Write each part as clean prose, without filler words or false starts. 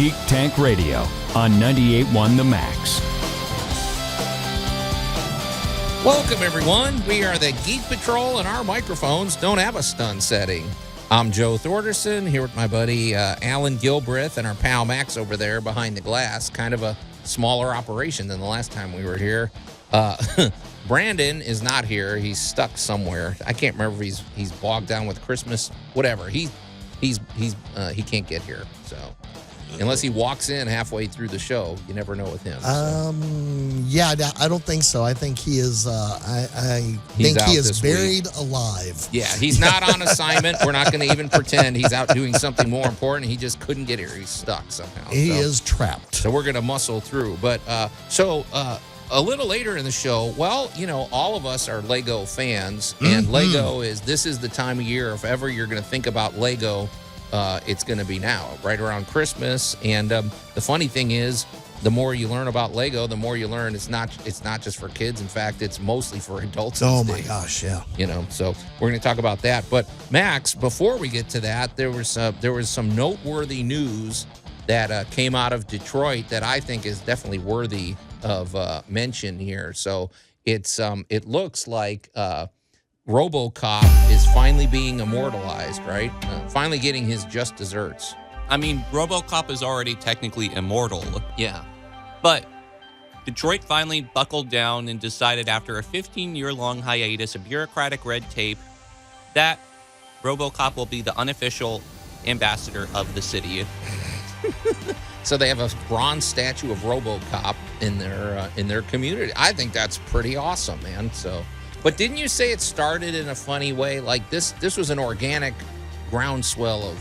Geek Tank Radio on 98.1 The Max. Welcome, everyone. We are the Geek Patrol, and our microphones don't have a stun setting. I'm Joe Thorderson, here with my buddy Allan Gilbreth and our pal Max over there behind the glass. Kind of a smaller operation than the last time we were here. Brandon is not here. He's stuck somewhere. I can't remember if he's bogged down with Christmas. Whatever. He can't get here. So unless he walks in halfway through the show, you never know with him. So. Yeah, I don't think so. I think he is. I think he is buried alive. Yeah, he's not on assignment. We're not going to even pretend he's out doing something more important. He just couldn't get here. He's stuck somehow. He is trapped. So we're going to muscle through. But a little later in the show, well, you know, all of us are Lego fans, and Lego this is the time of year, if ever you're going to think about Lego, it's going to be now, right around Christmas. And the funny thing is, the more you learn about Lego, the more you learn it's not just for kids. In fact, it's mostly for adults. Oh my gosh, yeah. You know, so we're going to talk about that. But Max, before we get to that, there was some noteworthy news that came out of Detroit that I think is definitely worthy of mention here. So it looks like Robocop is finally being immortalized, right? Finally getting his just desserts. I mean, Robocop is already technically immortal. Yeah. But Detroit finally buckled down and decided after a 15-year-long hiatus of bureaucratic red tape that Robocop will be the unofficial ambassador of the city. So they have a bronze statue of Robocop in their community. I think that's pretty awesome, man. So, but didn't you say it started in a funny way? Like this was an organic groundswell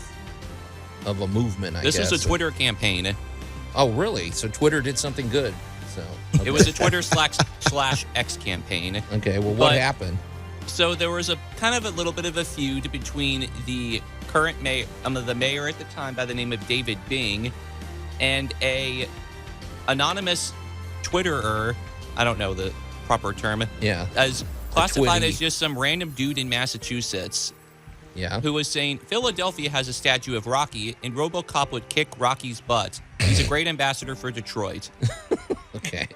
of a movement, I guess. This was a Twitter campaign. Oh, really? So Twitter did something good. So okay. It was a Twitter / X campaign. Okay, well, what happened? So there was a kind of a little bit of a feud between the current mayor, the mayor at the time by the name of David Bing, and a anonymous Twitterer, I don't know the proper term, as classified as just some random dude in Massachusetts, who was saying Philadelphia has a statue of Rocky, and Robocop would kick Rocky's butt. He's a great ambassador for Detroit. Okay,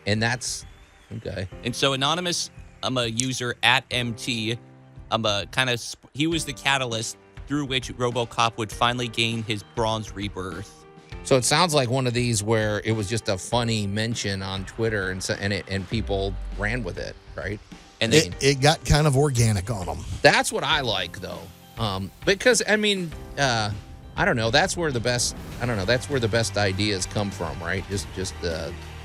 and that's okay. And so anonymous, I'm a user at MT. He was the catalyst through which Robocop would finally gain his bronze rebirth. So it sounds like one of these where it was just a funny mention on Twitter, and people ran with it, right? And it got kind of organic on them. That's what I like, though, because I mean, I don't know. That's where the best ideas come from, right?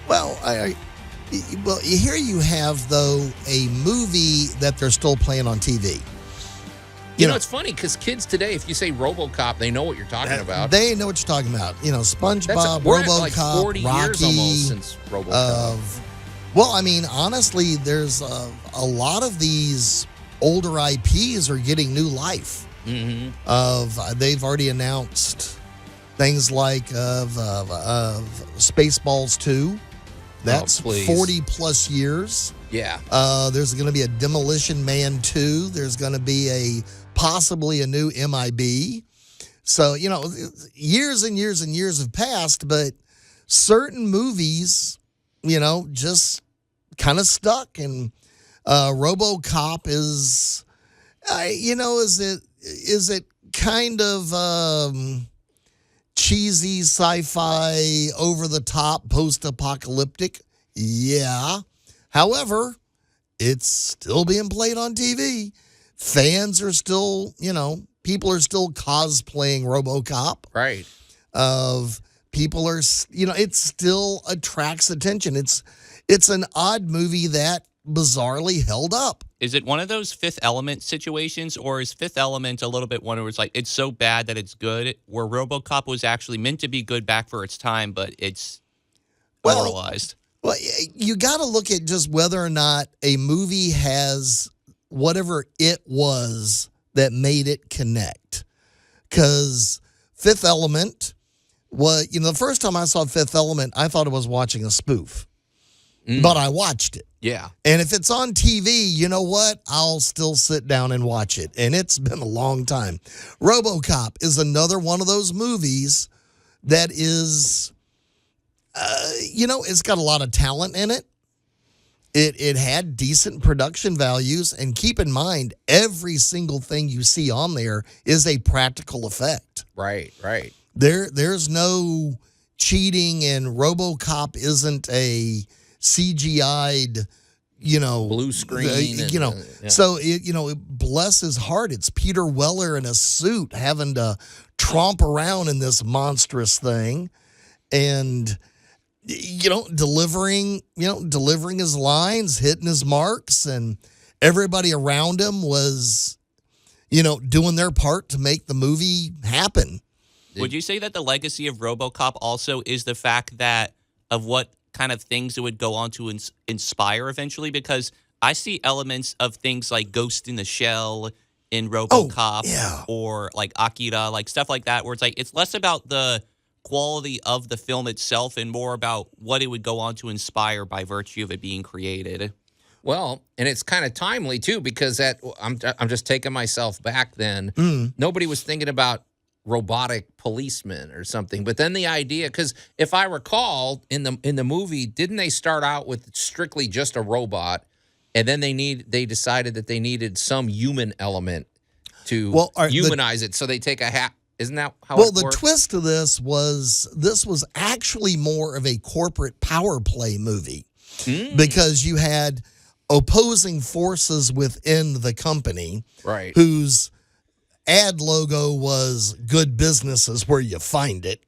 Well, here you have, though, a movie that they're still playing on TV. You know, it's funny because kids today, if you say Robocop, they know what you're talking about. They know what you're talking about. You know, SpongeBob, we're Robocop, like 40 Rocky. Years almost since Robocop. Well, I mean, honestly, there's a lot of these older IPs are getting new life. Mm-hmm. They've already announced things like Spaceballs 2. That's 40 plus years. Yeah. There's going to be a Demolition Man 2. There's going to be possibly a new MIB. So, you know, years and years and years have passed, but certain movies, you know, just kind of stuck. And RoboCop is, is it kind of cheesy sci-fi, over-the-top, post-apocalyptic? Yeah. However, it's still being played on TV. Fans are still, people are still cosplaying RoboCop. Right. People are, it still attracts attention. It's an odd movie that bizarrely held up. Is it one of those Fifth Element situations, or is Fifth Element a little bit one where it's like it's so bad that it's good, where RoboCop was actually meant to be good back for its time, but it's moralized? Well, you got to look at just whether or not a movie has whatever it was that made it connect. Because Fifth Element was, the first time I saw Fifth Element, I thought I was watching a spoof. But I watched it. Yeah. And if it's on TV, you know what? I'll still sit down and watch it. And it's been a long time. RoboCop is another one of those movies that is, it's got a lot of talent in it. It had decent production values, and keep in mind, every single thing you see on there is a practical effect. Right. There's no cheating, and RoboCop isn't a CGI'd, Blue screen. So bless his heart, it's Peter Weller in a suit having to tromp around in this monstrous thing, and delivering his lines, hitting his marks, and everybody around him was, doing their part to make the movie happen. Would you say that the legacy of RoboCop also is the fact that of what kind of things it would go on to inspire eventually? Because I see elements of things like Ghost in the Shell in RoboCop, or like Akira, like stuff like that, where it's like it's less about the quality of the film itself and more about what it would go on to inspire by virtue of it being created. Well, and it's kind of timely too, because I'm just taking myself back then. Nobody was thinking about robotic policemen or something, but then the idea, because if I recall in the movie, didn't they start out with strictly just a robot, and then they decided that they needed some human element to humanize it, so they take a hat. Isn't that how it works? Well, the twist to this was actually more of a corporate power play movie, because you had opposing forces within the company, right, whose ad logo was "Good business is where you find it."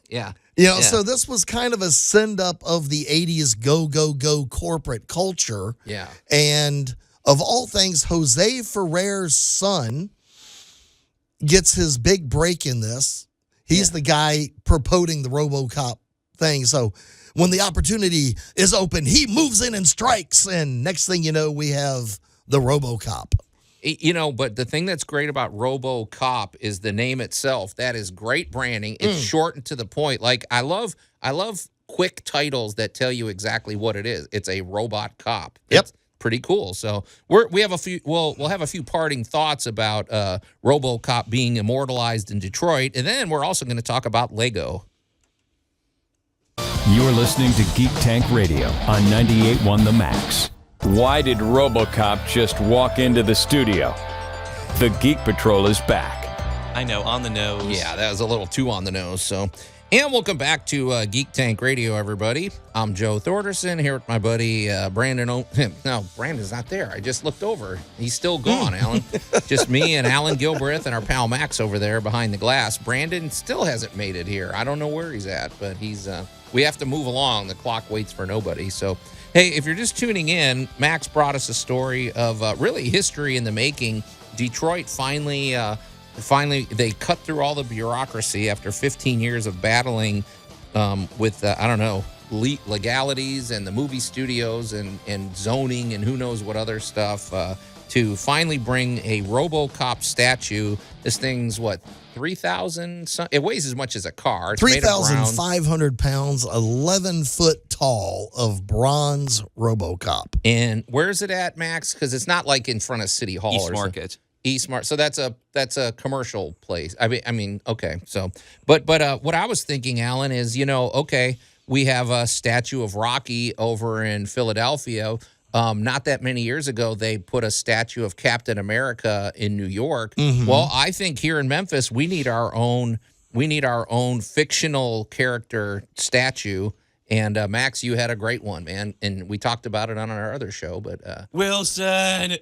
Yeah. So this was kind of a send up of the 80s go corporate culture. Yeah. And of all things, Jose Ferrer's son gets his big break in this. He's the guy promoting the RoboCop thing. So when the opportunity is open, he moves in and strikes. And next thing you know, we have the RoboCop. But the thing that's great about RoboCop is the name itself. That is great branding. It's short and to the point. Like I love quick titles that tell you exactly what it is. It's a robot cop. Yep. It's pretty cool. So we'll have a few parting thoughts about RoboCop being immortalized in Detroit, and then we're also going to talk about Lego. You're listening to Geek Tank Radio on 98.1 The Max. Why did RoboCop just walk into the studio? The Geek Patrol is back. I know, on the nose. Yeah, that was a little too on the nose. So, and welcome back to Geek Tank Radio, everybody. I'm Joe Thorderson here with my buddy Brandon. No, Brandon's not there. I just looked over. He's still gone, Alan. Just me and Allan Gilbreth and our pal Max over there behind the glass. Brandon still hasn't made it here. I don't know where he's at, but he's. We have to move along. The clock waits for nobody. So, hey, if you're just tuning in, Max brought us a story of really history in the making. Detroit finally, they cut through all the bureaucracy after 15 years of battling with, legalities and the movie studios and zoning and who knows what other stuff to finally bring a RoboCop statue. This thing's, 3,000? It weighs as much as a car. It's 3,500 pounds, 11 foot tall of bronze RoboCop. And where's it at, Max? Because it's not like in front of City Hall. East Market. East Market. So that's a commercial place. I mean, okay. So, but what I was thinking, Alan, is we have a statue of Rocky over in Philadelphia. Not that many years ago, they put a statue of Captain America in New York. Mm-hmm. Well, I think here in Memphis, we need our own fictional character statue. And Max, you had a great one, man, and we talked about it on our other show. But Wilson,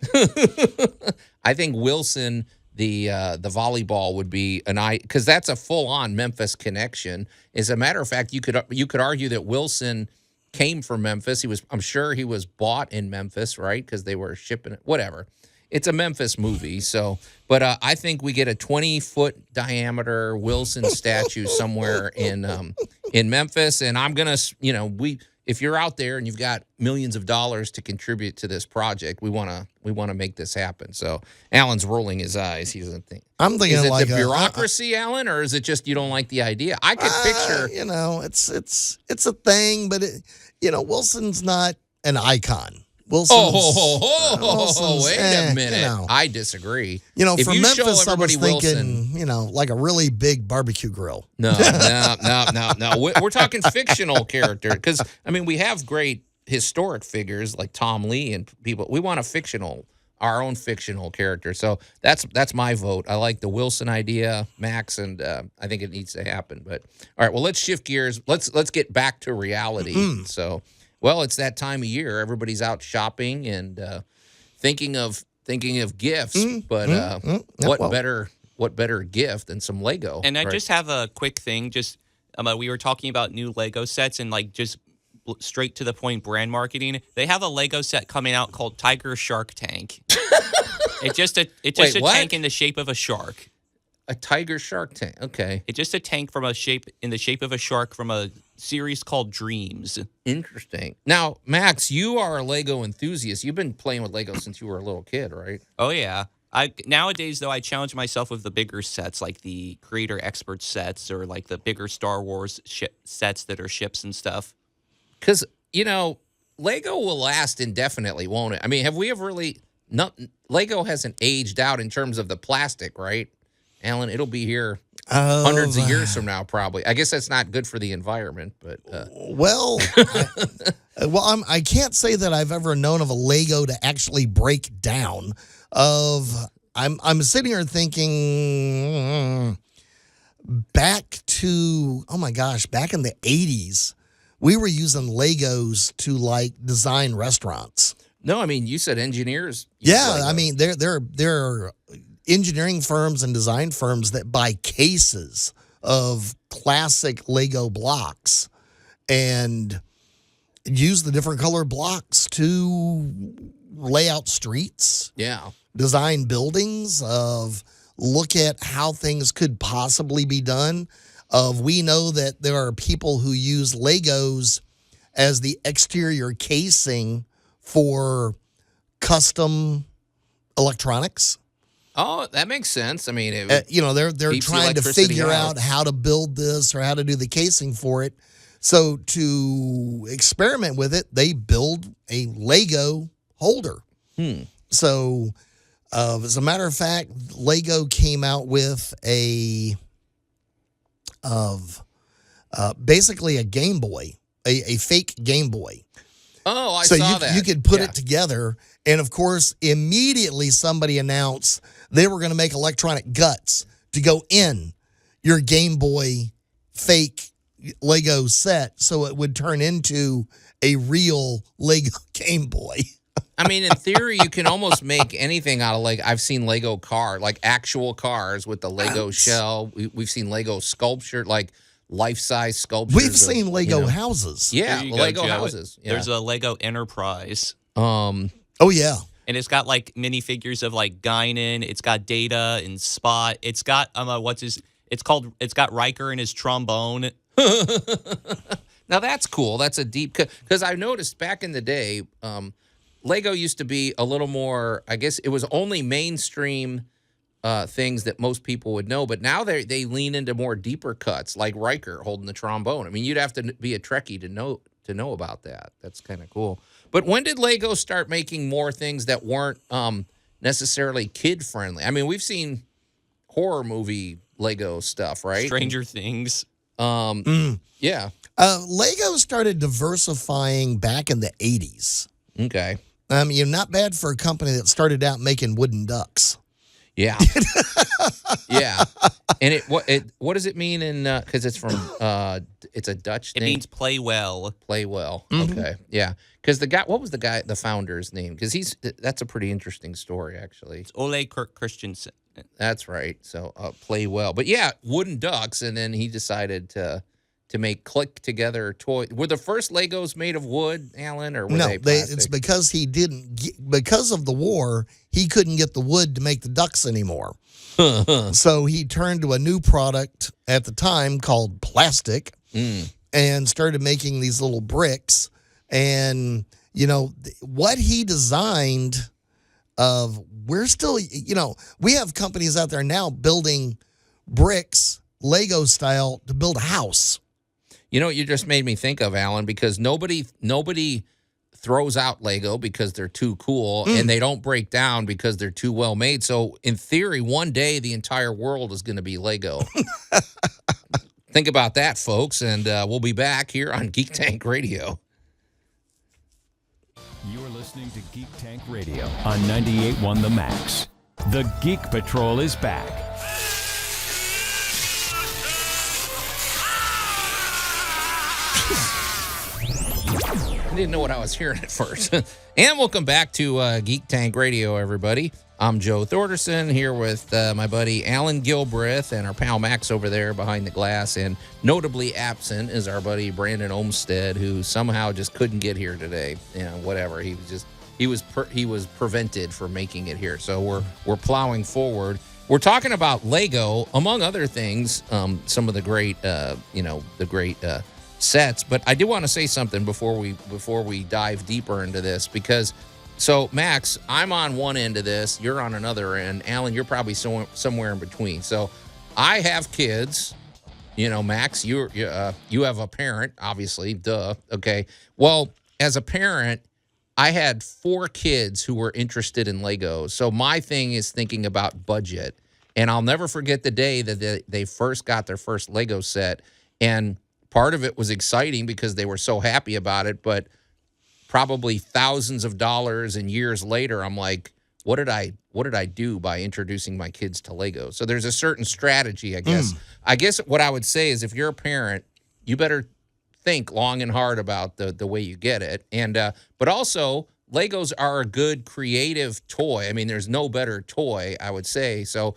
I think Wilson, the volleyball, would be because that's a full-on Memphis connection. As a matter of fact, you could argue that Wilson came from Memphis. I'm sure he was bought in Memphis, right? Because they were shipping it. Whatever. It's a Memphis movie. So, but I think we get a 20-foot diameter Wilson statue somewhere in Memphis, and I'm gonna, if you're out there and you've got millions of dollars to contribute to this project, we wanna make this happen. So, Alan's rolling his eyes. He doesn't think. I'm thinking is it like the bureaucracy, Alan, or is it just you don't like the idea? I could picture. It's a thing, but Wilson's not an icon. Wilson's. Wait a minute. You know. I disagree. For you show Memphis, I was everybody thinking, Wilson, like a really big barbecue grill. No. We're talking fictional character because we have great historic figures like Tom Lee and people. We want our own fictional character. So that's my vote. I like the Wilson idea, Max, and I think it needs to happen. But all right, well, let's shift gears. Let's get back to reality. So, well, it's that time of year. Everybody's out shopping and thinking of gifts. But what better gift than some Lego? And I just have a quick thing. Just we were talking about new Lego sets and just straight to the point brand marketing. They have a Lego set coming out called Tiger Shark Tank. It's just a tank in the shape of a shark. A tiger shark tank. Okay. It's just a tank in the shape of a shark from a series called Dreams. Interesting. Now, Max, you are a Lego enthusiast. You've been playing with Lego since you were a little kid, right? Oh yeah. Nowadays though I challenge myself with the bigger sets like the creator expert sets or like the bigger Star Wars sets that are ships and stuff. Because, Lego will last indefinitely, won't it? Have we ever really... Lego hasn't aged out in terms of the plastic, right? Allan, it'll be here hundreds of years from now, probably. I guess that's not good for the environment, but... I can't say that I've ever known of a Lego to actually break down. I'm sitting here thinking back in the 80s, we were using Legos to design restaurants. No, you said engineers. Yeah, there are engineering firms and design firms that buy cases of classic Lego blocks and use the different color blocks to lay out streets. Yeah. Design buildings, look at how things could possibly be done. We know that there are people who use Legos as the exterior casing for custom electronics. Oh, that makes sense. They're trying to figure out how to build this or how to do the casing for it. So to experiment with it, they build a Lego holder. So as a matter of fact, Lego came out with basically a Game Boy, a fake Game Boy. Oh, I saw that. So you could put it together. And, of course, immediately somebody announced they were going to make electronic guts to go in your Game Boy fake Lego set so it would turn into a real Lego Game Boy. In theory, you can almost make anything out of Lego. I've seen Lego car, like actual cars with the Lego shell. We've seen Lego sculpture, like life-size sculptures. We've seen Lego houses. Yeah, Lego houses. Yeah. There's a Lego Enterprise. Oh, yeah. And it's got minifigures of Guinan. It's got Data and Spot. It's got it's got Riker and his trombone. Now that's cool. That's a deep because I noticed back in the day, Lego used to be a little more. I guess it was only mainstream things that most people would know, but now they lean into more deeper cuts, like Riker holding the trombone. You'd have to be a Trekkie to know about that. That's kind of cool. But when did Lego start making more things that weren't necessarily kid friendly? We've seen horror movie Lego stuff, right? Stranger Things. Yeah. Lego started diversifying back in the 80s. Okay. Not bad for a company that started out making wooden ducks. Yeah. Yeah. And what does it mean because it's from it's a Dutch name? It means play well. Play well. Mm-hmm. Okay. Yeah. Because the founder's name? Because that's a pretty interesting story, actually. It's Ole Christensen. That's right. So play well. But yeah, wooden ducks, and then he decided to make click together toys. Were the first Legos made of wood, Allan, or were they plastic? It's because because of the war, he couldn't get the wood to make the ducks anymore. So he turned to a new product at the time called plastic and started making these little bricks. And, what he designed we're still, we have companies out there now building bricks, Lego style, to build a house. You just made me think of, Allan, because nobody throws out Lego because they're too cool, and they don't break down because they're too well made. So in theory, one day the entire world is going to be Lego. Think about that, folks, and we'll be back here on Geek Tank Radio. You're listening to Geek Tank Radio on 98.1 The Max. The Geek Patrol is back. I didn't know what I was hearing at first. And welcome back to Geek Tank Radio, everybody. I'm Joe Thorderson here with my buddy Allan Gilbreth and our pal Max over there behind the glass. And notably absent is our buddy Brandon Olmstead, who somehow just couldn't get here today. You know, whatever. He was prevented from making it here. So we're plowing forward. We're talking about Lego, among other things. Some of the great sets, but I do want to say something before we dive deeper into this, because so Max, I'm on one end of this, you're on another end. Allan, you're probably somewhere in between. So I have kids, Max, you have a parent, obviously, duh. Okay. Well, as a parent, I had 4 kids who were interested in Legos. So my thing is thinking about budget, and I'll never forget the day that they first got their first Lego set. And part of it was exciting because they were so happy about it, but probably thousands of dollars and years later, I'm like, what did I do by introducing my kids to Lego? So there's a certain strategy, I guess. I guess what I would say is, if you're a parent, you better think long and hard about the way you get it. And but also, Legos are a good creative toy. I mean, there's no better toy, I would say. So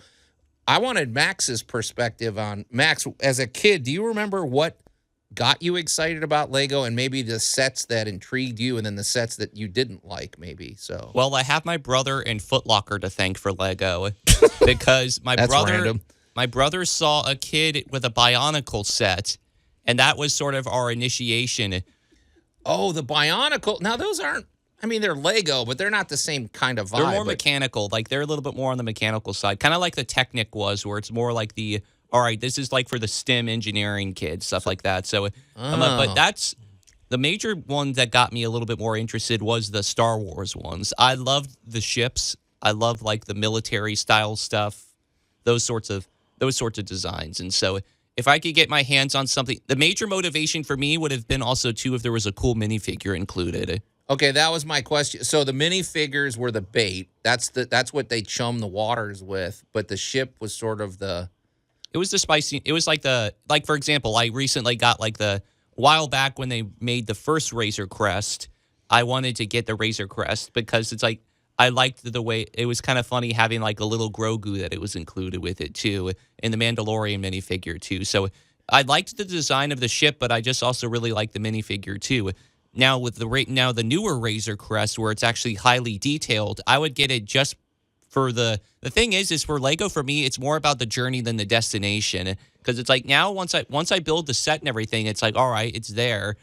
I wanted Max's perspective on, Max, as a kid, do you remember what got you excited about Lego, and maybe the sets that intrigued you, and then the sets that you didn't like, maybe? So, Well, I have my brother and Foot Locker to thank for Lego, because my brother saw a kid with a Bionicle set, and that was sort of our initiation. Oh, the Bionicle. Now, those aren't, I mean, they're Lego, but they're not the same kind of vibe. They're more mechanical. Like, they're a little bit more on the mechanical side, kind of like the Technic was, where it's more like the, all right, this is like for the STEM engineering kids, stuff like that. So, but that's the major one that got me a little bit more interested was the Star Wars ones. I loved the ships. I loved like the military style stuff, those sorts of designs. And so, if I could get my hands on something, the major motivation for me would have been also too if there was a cool minifigure included. Okay, that was my question. So the minifigures were the bait. That's what they chum the waters with. But the ship was sort of the. It was the spicy. It was like for example, I recently got a while back when they made the first Razor Crest. I wanted to get the Razor Crest because it's like, I liked the way it was kind of funny having like a little Grogu that it was included with it too, and the Mandalorian minifigure too. So I liked the design of the ship, but I just also really liked the minifigure too. Now with the newer Razor Crest, where it's actually highly detailed, I would get it just for the thing is for Lego, for me, it's more about the journey than the destination. Because it's like now once I build the set and everything, it's like, all right, it's there.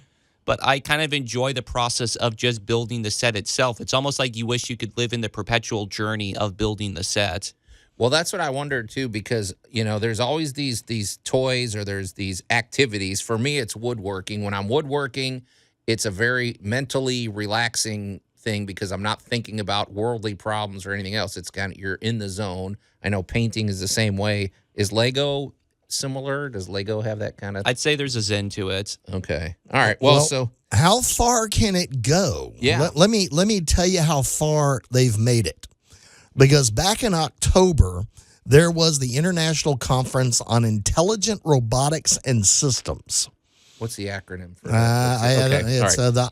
But I kind of enjoy the process of just building the set itself. It's almost like you wish you could live in the perpetual journey of building the set. Well, that's what I wondered too, because there's always these toys, or there's these activities. For me, it's woodworking. When I'm woodworking, it's a very mentally relaxing thing because I'm not thinking about worldly problems or anything else. It's kind of, you're in the zone. I know painting is the same way. Is Lego similar? Does Lego have that kind of? I'd say there's a zen to it. Okay. All right. Well, so how far can it go? Yeah. Let me tell you how far they've made it. Because back in October, there was the International Conference on Intelligent Robotics and Systems. What's the acronym for that? It's the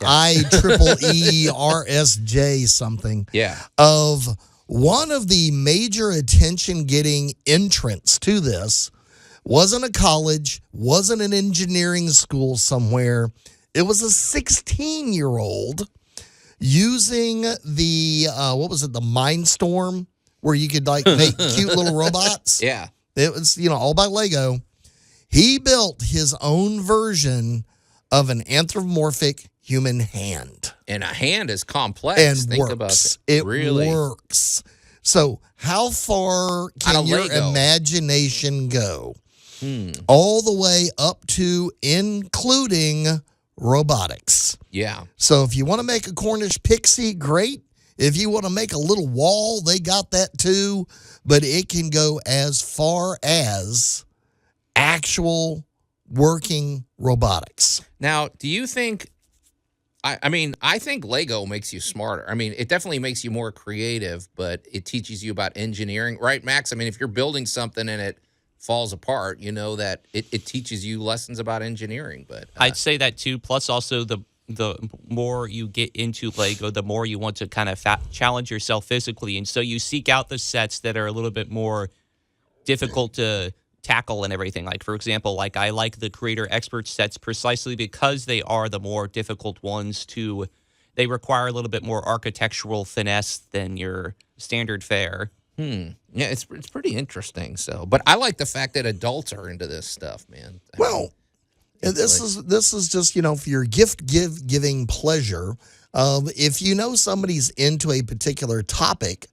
IEEE something. Yeah. Of one of the major attention-getting entrants to this wasn't a college, wasn't an engineering school somewhere. It was a 16-year-old using the, the Mindstorm, where you could like make cute little robots. Yeah. It was, all by Lego. He built his own version of an anthropomorphic human hand. And a hand is complex. And Think works. about that. It really works. So how far can your imagination go? All the way up to including robotics. Yeah. So if you want to make a Cornish pixie, great. If you want to make a little wall, they got that too. But it can go as far as actual working robotics. Now, do you think, I think Lego makes you smarter. I mean, it definitely makes you more creative, but it teaches you about engineering, right, Max? I mean, if you're building something and it falls apart, you know that it teaches you lessons about engineering. But I'd say that too. Plus, also the more you get into Lego, the more you want to kind of challenge yourself physically, and so you seek out the sets that are a little bit more difficult to tackle and everything. Like, for example, like I like the Creator Expert sets precisely because they are the more difficult ones to. They require a little bit more architectural finesse than your standard fare. Yeah, it's pretty interesting. So, but I like the fact that adults are into this stuff, man. Well, and this is just, for your giving pleasure. If you know somebody's into a particular topic,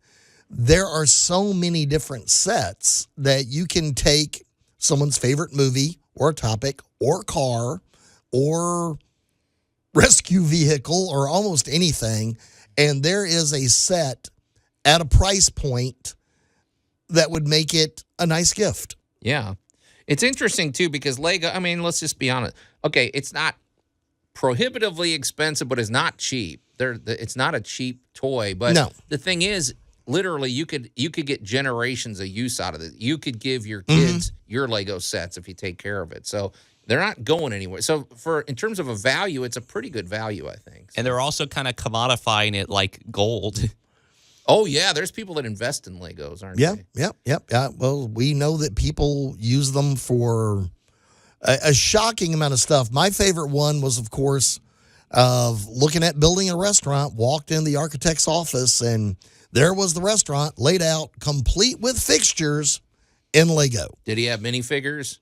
there are so many different sets that you can take someone's favorite movie or topic or car or rescue vehicle or almost anything, and there is a set at a price point that would make it a nice gift. Yeah. It's interesting, too, because Lego, I mean, let's just be honest. Okay, it's not prohibitively expensive, but it's not cheap. It's not a cheap toy. But no. The thing is, literally, you could get generations of use out of it. You could give your kids your Lego sets if you take care of it. So they're not going anywhere. So in terms of a value, it's a pretty good value, I think. And they're also kind of commodifying it like gold. Oh, yeah. There's people that invest in Legos, aren't they? Yeah. Well, we know that people use them for a shocking amount of stuff. My favorite one was, of course, of looking at building a restaurant, walked in the architect's office, and there was the restaurant laid out complete with fixtures in Lego. Did he have minifigures?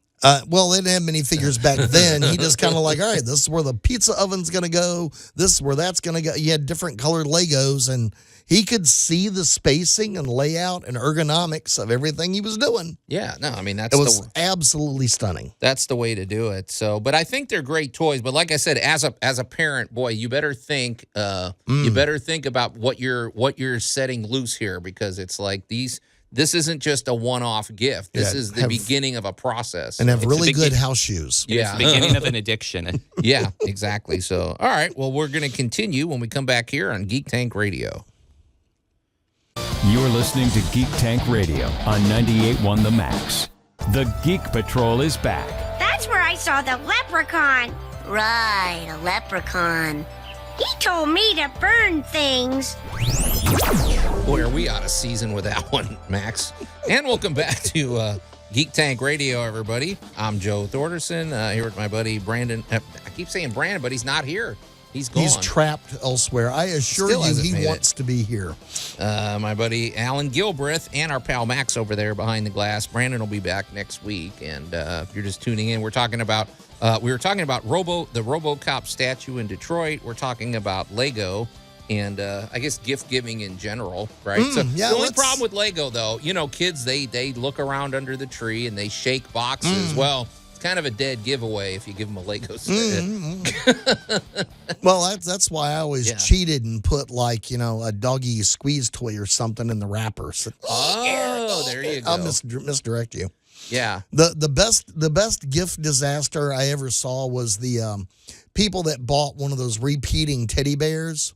Well, they didn't have many figures back then. He just kind of like, all right, this is where the pizza oven's going to go. This is where that's going to go. He had different colored Legos, and he could see the spacing and layout and ergonomics of everything he was doing. Yeah, no, I mean, it was absolutely stunning. That's the way to do it. So, but I think they're great toys. But like I said, as a parent, boy, you better think about what you're setting loose here, because it's like this isn't just a one-off gift. This is the beginning of a process. And have really good house shoes. Yeah. It's the beginning of an addiction. Yeah, exactly. So, all right. Well, we're going to continue when we come back here on Geek Tank Radio. You're listening to Geek Tank Radio on 98.1 The Max. The Geek Patrol is back. That's where I saw the leprechaun. Right, a leprechaun. He told me to burn things. Boy, are we out of season with that one, Max. And welcome back to Geek Tank Radio, everybody. I'm Joe Thorderson, here with my buddy Brandon. I keep saying Brandon, but he's not here. He's gone. He's trapped elsewhere. I assure you he wants to be here. My buddy Allan Gilbreth and our pal Max over there behind the glass. Brandon will be back next week. And if you're just tuning in, we were talking about the Robocop statue in Detroit. We're talking about Lego and I guess gift giving in general, right? The only problem with Lego, though, kids, they look around under the tree and they shake boxes. Well, it's kind of a dead giveaway if you give them a Lego set. Well, that's why I always cheated and put a doggy squeeze toy or something in the wrapper. So, there you go. I'll misdirect you. Yeah. The best gift disaster I ever saw was the people that bought one of those repeating teddy bears.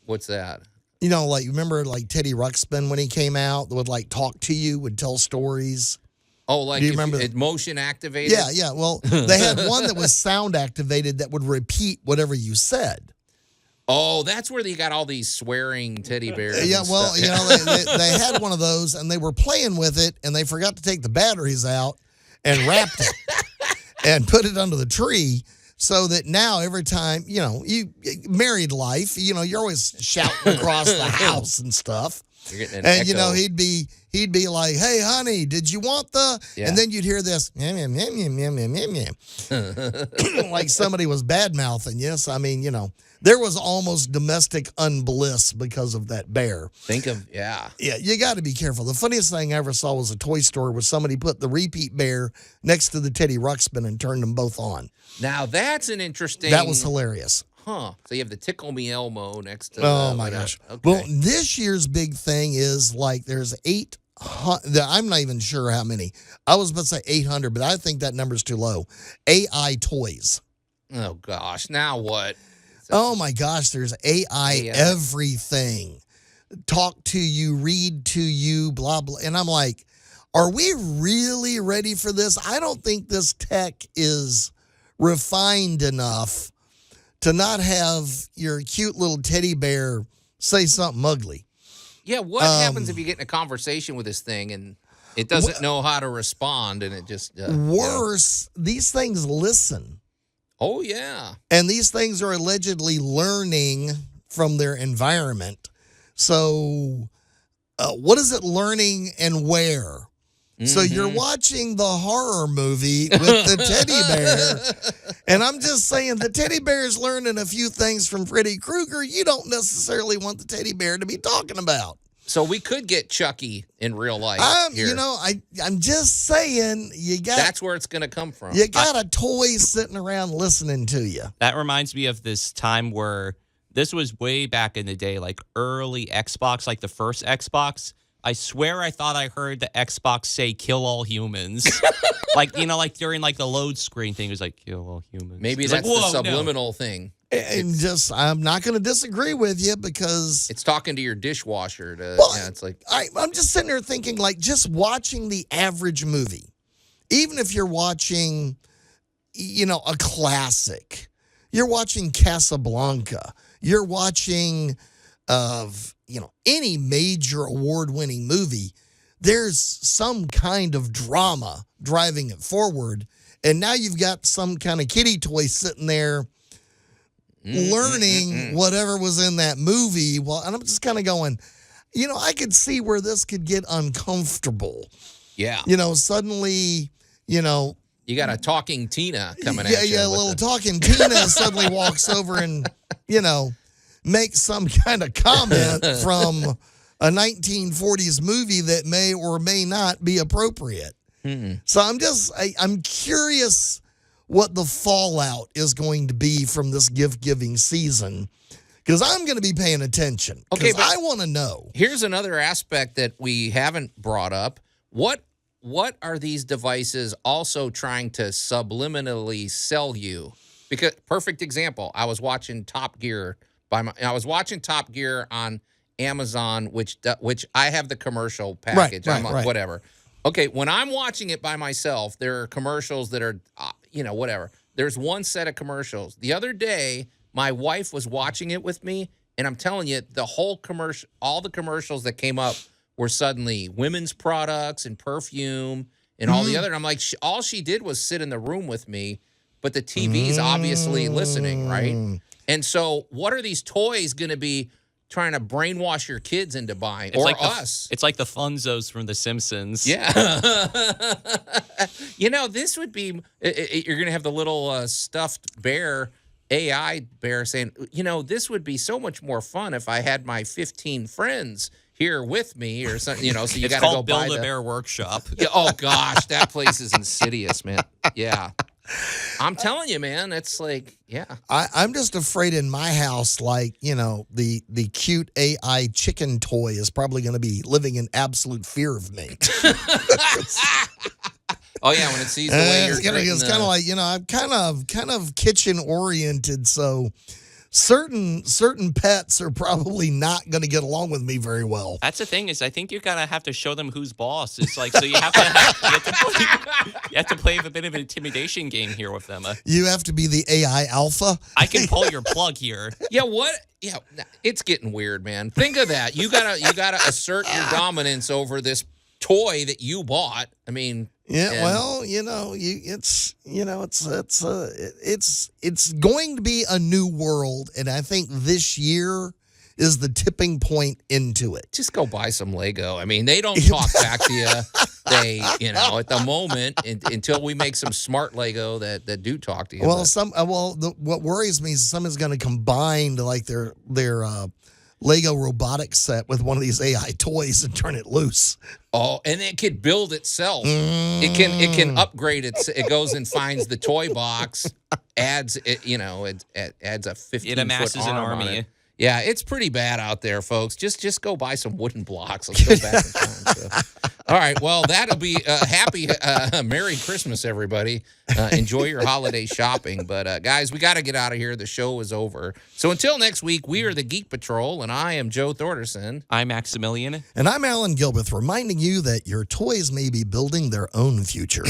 What's that? Remember Teddy Ruxpin when he came out, would talk to you, would tell stories. Oh, do you remember it motion activated? Yeah. Well, they had one that was sound activated that would repeat whatever you said. Oh, that's where they got all these swearing teddy bears. Yeah, well, they had one of those and they were playing with it and they forgot to take the batteries out and wrapped it and put it under the tree. So that now every time, you married life, you're always shouting across the house and stuff. You're getting an And echo. he'd be like, "Hey, honey, did you want the?" Yeah. And then you'd hear this, "Meow, meow, meow, meow, meow, meow, meow," like somebody was bad mouthing. Yes, I mean, there was almost domestic unbliss because of that bear. Yeah. Yeah, you got to be careful. The funniest thing I ever saw was a toy store where somebody put the repeat bear next to the Teddy Ruxpin and turned them both on. Now that's an interesting. That was hilarious. Huh. So you have the Tickle Me Elmo next to. Oh my gosh. Okay. Well, this year's big thing is like there's 800. I'm not even sure how many. I was about to say 800, but I think that number's too low. AI toys. Oh gosh. Now what? Oh my gosh, there's AI everything. Talk to you, read to you, blah, blah. And I'm like, are we really ready for this? I don't think this tech is refined enough to not have your cute little teddy bear say something ugly. Yeah, what happens if you get in a conversation with this thing and it doesn't know how to respond and it just... worse, these things listen. Oh, yeah. And these things are allegedly learning from their environment. So what is it learning and where? Mm-hmm. So you're watching the horror movie with the teddy bear. And I'm just saying the teddy bear is learning a few things from Freddy Krueger you don't necessarily want the teddy bear to be talking about. So we could get Chucky in real life here. I'm just saying that's where it's going to come from. You got a toy sitting around listening to you. That reminds me of this time where this was way back in the day, like early Xbox, like the first Xbox. I swear I thought I heard the Xbox say "kill all humans," like during like the load screen thing. It was like "kill all humans." Maybe it's that's like, the subliminal thing. And I'm not going to disagree with you because it's talking to your dishwasher. It's like I'm just sitting there thinking, like, just watching the average movie, even if you're watching, a classic, you're watching Casablanca, you're watching any major award-winning movie, there's some kind of drama driving it forward. And now you've got some kind of kiddie toy sitting there learning whatever was in that movie. Well, and I'm just kind of going, I could see where this could get uncomfortable. Yeah. Suddenly, you got a talking Tina coming at you. Yeah, a little talking Tina suddenly walks over and, make some kind of comment from a 1940s movie that may or may not be appropriate. Mm-hmm. So I'm curious what the fallout is going to be from this gift-giving season, because I'm going to be paying attention. Okay, but I want to know. Here's another aspect that we haven't brought up. What are these devices also trying to subliminally sell you? Because perfect example, I was watching Top Gear on Amazon, which I have the commercial package. Right. Whatever. Okay, when I'm watching it by myself, there are commercials that are, whatever. There's one set of commercials. The other day, my wife was watching it with me, and I'm telling you, the whole commercial, all the commercials that came up were suddenly women's products and perfume and all the other. And I'm like, all she did was sit in the room with me, but the TV's obviously listening, right? And so what are these toys going to be trying to brainwash your kids into buying, or us? It's like the Funzos from The Simpsons. Yeah. This would be, you're going to have the little stuffed bear, AI bear saying, this would be so much more fun if I had my 15 friends here with me or something, so you got to go buy Build a Bear Workshop. Yeah, oh, gosh, that place is insidious, man. Yeah. I'm telling you, man, it's like, yeah. I'm just afraid in my house, like, the cute AI chicken toy is probably going to be living in absolute fear of me. Oh, yeah, when it sees the way you're drinking. It's kind of like, I'm kind of kitchen oriented, so certain pets are probably not going to get along with me very well. That's the thing is, I think you're gonna have to show them who's boss. It's like, so you have to play a bit of an intimidation game here with them. You have to be the AI alpha. I can pull your plug here. Yeah, what? Yeah, it's getting weird, man. Think of that. You gotta assert your dominance over this toy that you bought. I mean. Yeah, well, it's going to be a new world, and I think this year is the tipping point into it. Just go buy some Lego. I mean, they don't talk back to you. They, at the moment, until we make some smart Lego that do talk to you. Well, what worries me is someone's going to combine like their Lego robotics set with one of these AI toys and turn it loose. Oh, and it could build itself. It can upgrade it. It goes and finds the toy box, adds it. It adds a 15-foot It amasses an arm on army. it. Yeah, it's pretty bad out there, folks. Just go buy some wooden blocks. Let's go back in time. So. All right, well, that'll be happy Merry Christmas, everybody. Enjoy your holiday shopping. But, guys, we got to get out of here. The show is over. So until next week, we are the Geek Patrol, and I am Joe Thorderson. I'm Maximilian. And I'm Allan Gilbert, reminding you that your toys may be building their own future.